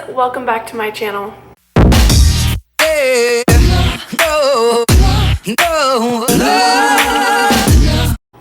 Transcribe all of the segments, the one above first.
welcome back to my channel.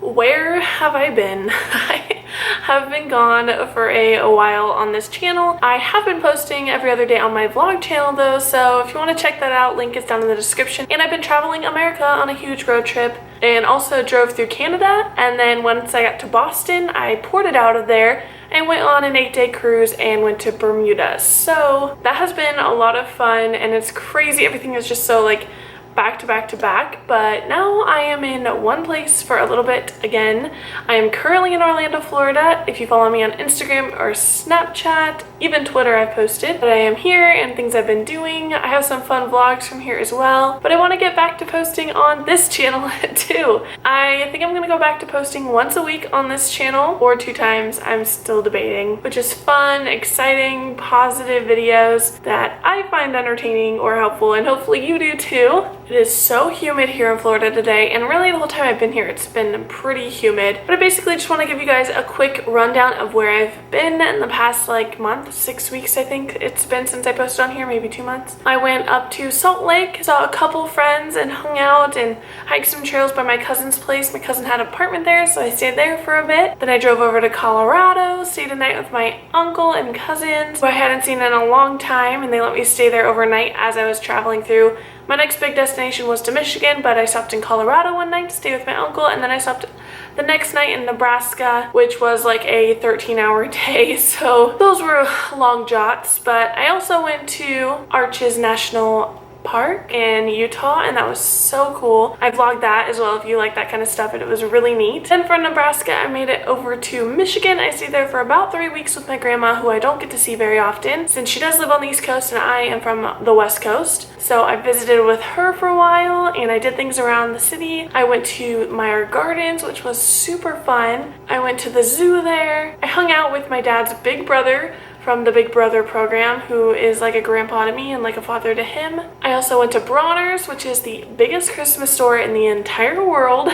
Where have I been? I have been gone for a while on this channel. I have been posting every other day on my vlog channel though, so if you want to check that out, link is down in the description. And I've been traveling America on a huge road trip and also drove through Canada, and then once I got to Boston, I ported out of there and went on an 8-day cruise and went to Bermuda. So that has been a lot of fun, and it's crazy. Everything is just so like back to back to back, but now I am in one place for a little bit again. I am currently in Orlando, Florida. If you follow me on Instagram or Snapchat, even Twitter, I've posted that I am here and things I've been doing. I have some fun vlogs from here as well, but I want to get back to posting on this channel too. I think I'm gonna go back to posting once a week on this channel or 2 times. I'm still debating, but just fun, exciting, positive videos that I find entertaining or helpful, and hopefully you do too. It is so humid here in Florida today, and really the whole time I've been here it's been pretty humid, but I basically just want to give you guys a quick rundown of where I've been in the past like month, 6 weeks I think it's been since I posted on here, maybe 2 months. I went up to Salt Lake, saw a couple friends and hung out and hiked some trails by my cousin's place. My cousin had an apartment there, so I stayed there for a bit. Then I drove over to Colorado, stayed a night with my uncle and cousins who I hadn't seen in a long time, and they let me stay there overnight as I was traveling through. My next big destination was to Michigan, but I stopped in Colorado one night to stay with my uncle, and then I stopped the next night in Nebraska, which was like a 13-hour day, so those were long jots. But I also went to Arches National Park in Utah, and that was so cool. I vlogged that as well if you like that kind of stuff, and it was really neat. Then from Nebraska I made it over to Michigan. I stayed there for about 3 weeks with my grandma, who I don't get to see very often since she does live on the East Coast and I am from the West Coast. So I visited with her for a while and I did things around the city. I went to Meyer Gardens, which was super fun. I went to the zoo there. I hung out with my dad's big brother from the Big Brother program, who is like a grandpa to me and like a father to him. I also went to Bronner's, which is the biggest Christmas store in the entire world.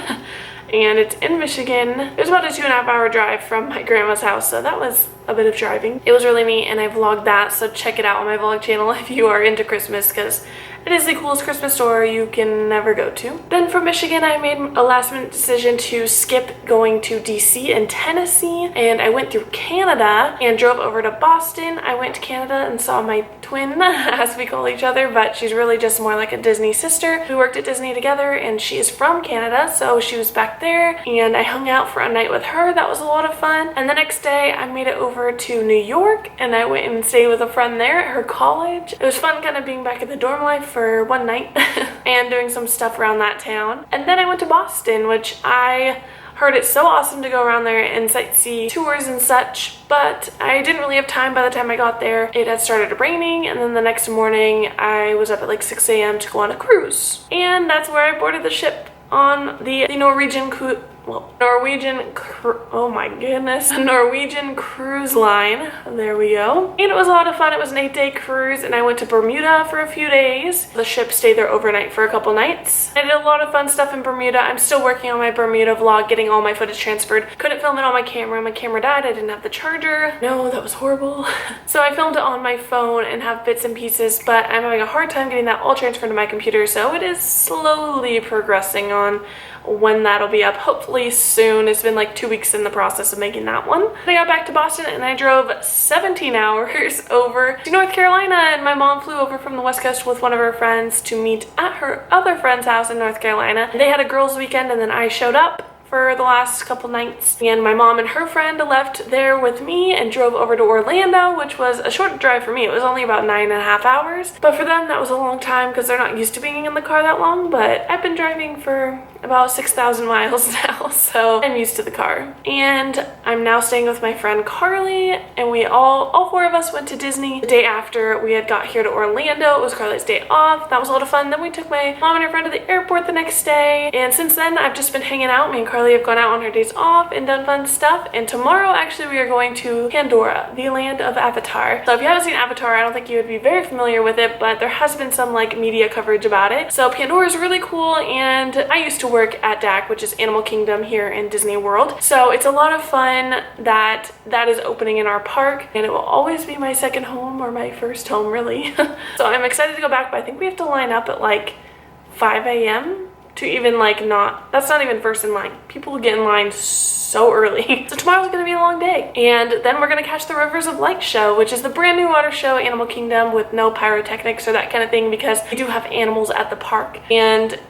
And it's in Michigan. It was about a 2.5-hour drive from my grandma's house, so that was a bit of driving. It was really neat, and I vlogged that, so check it out on my vlog channel if you are into Christmas, because it is the coolest Christmas store you can never go to. Then from Michigan, I made a last-minute decision to skip going to DC and Tennessee, and I went through Canada and drove over to Boston. I went to Canada and saw my twin, as we call each other, but she's really just more like a Disney sister. We worked at Disney together, and she is from Canada, so she was back there, and I hung out for a night with her. That was a lot of fun. And the next day, I made it over to New York, and I went and stayed with a friend there at her college. It was fun kind of being back in the dorm life for one night and doing some stuff around that town. And then I went to Boston, which I heard it's so awesome to go around there and sightsee tours and such, but I didn't really have time by the time I got there. It had started raining, and then the next morning I was up at like 6 a.m. to go on a cruise. And that's where I boarded the ship on the Norwegian Norwegian Cruise Line. There we go. And it was a lot of fun. It was an 8-day cruise, and I went to Bermuda for a few days. The ship stayed there overnight for a couple nights. I did a lot of fun stuff in Bermuda. I'm still working on my Bermuda vlog, getting all my footage transferred. Couldn't film it on my camera. My camera died. I didn't have the charger. No, that was horrible. So I filmed it on my phone and have bits and pieces, but I'm having a hard time getting that all transferred to my computer, so it is slowly progressing on when that'll be up, hopefully soon. It's been like 2 weeks in the process of making that one. I got back to Boston and I drove 17 hours over to North Carolina, and my mom flew over from the West Coast with one of her friends to meet at her other friend's house in North Carolina. They had a girls' weekend, and then I showed up for the last couple nights, and my mom and her friend left there with me and drove over to Orlando, which was a short drive for me. It was only about 9.5 hours, but for them that was a long time because they're not used to being in the car that long. But I've been driving for about 6,000 miles now, so I'm used to the car. And I'm now staying with my friend Carly, and we all 4 of us went to Disney the day after we had got here to Orlando. It was Carly's day off. That was a lot of fun. Then we took my mom and her friend to the airport the next day, and since then I've just been hanging out. Me and Carly Carly have gone out on her days off and done fun stuff. And tomorrow, actually, we are going to Pandora, the land of Avatar. So if you haven't seen Avatar, I don't think you would be very familiar with it, but there has been some like media coverage about it. So Pandora is really cool, and I used to work at DAC, which is Animal Kingdom here in Disney World. So it's a lot of fun that is opening in our park, and it will always be my second home, or my first home really. So I'm excited to go back, but I think we have to line up at like 5 a.m. to even like that's not even first in line. People get in line so early. So tomorrow's gonna be a long day. And then we're gonna catch the Rivers of Light show, which is the brand new water show at Animal Kingdom with no pyrotechnics or that kind of thing, because we do have animals at the park and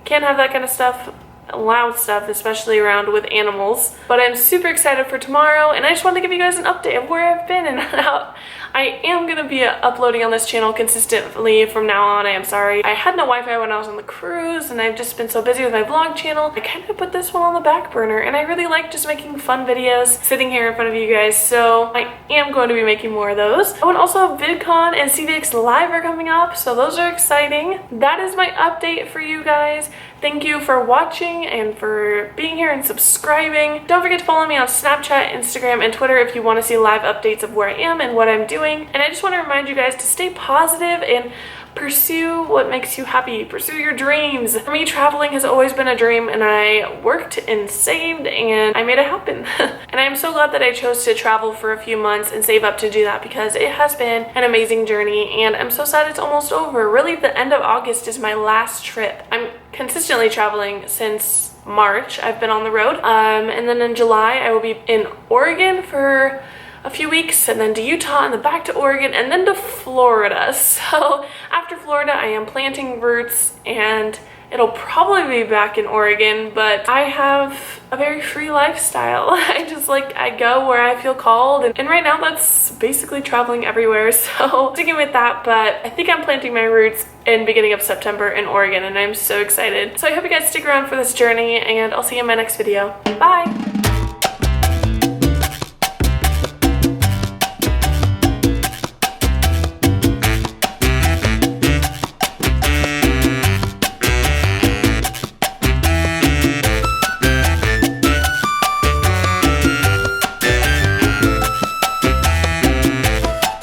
can't have that kind of stuff, loud stuff, especially around with animals. But I'm super excited for tomorrow, and I just wanted to give you guys an update of where I've been and how I am going to be uploading on this channel consistently from now on. I am sorry. I had no Wi-Fi when I was on the cruise, and I've just been so busy with my vlog channel. I kind of put this one on the back burner, and I really like just making fun videos, sitting here in front of you guys, so I am going to be making more of those. Oh, and also VidCon and CVX Live are coming up, so those are exciting. That is my update for you guys. Thank you for watching and for being here and subscribing. Don't forget to follow me on Snapchat, Instagram, and Twitter if you want to see live updates of where I am and what I'm doing. And I just want to remind you guys to stay positive and pursue what makes you happy. Pursue your dreams. For me, traveling has always been a dream, and I worked and saved and I made it happen. And I'm so glad that I chose to travel for a few months and save up to do that, because it has been an amazing journey, and I'm so sad it's almost over. Really, the end of August is my last trip. I'm consistently traveling since March. I've been on the road. And then in July, I will be in Oregon for a few weeks, and then to Utah, and then back to Oregon, and then to Florida. So after Florida, I am planting roots, and it'll probably be back in Oregon, but I have a very free lifestyle. I go where I feel called, and right now that's basically traveling everywhere, so sticking with that. But I think I'm planting my roots in beginning of September in Oregon, and I'm so excited. So I hope you guys stick around for this journey, and I'll see you in my next video. Bye!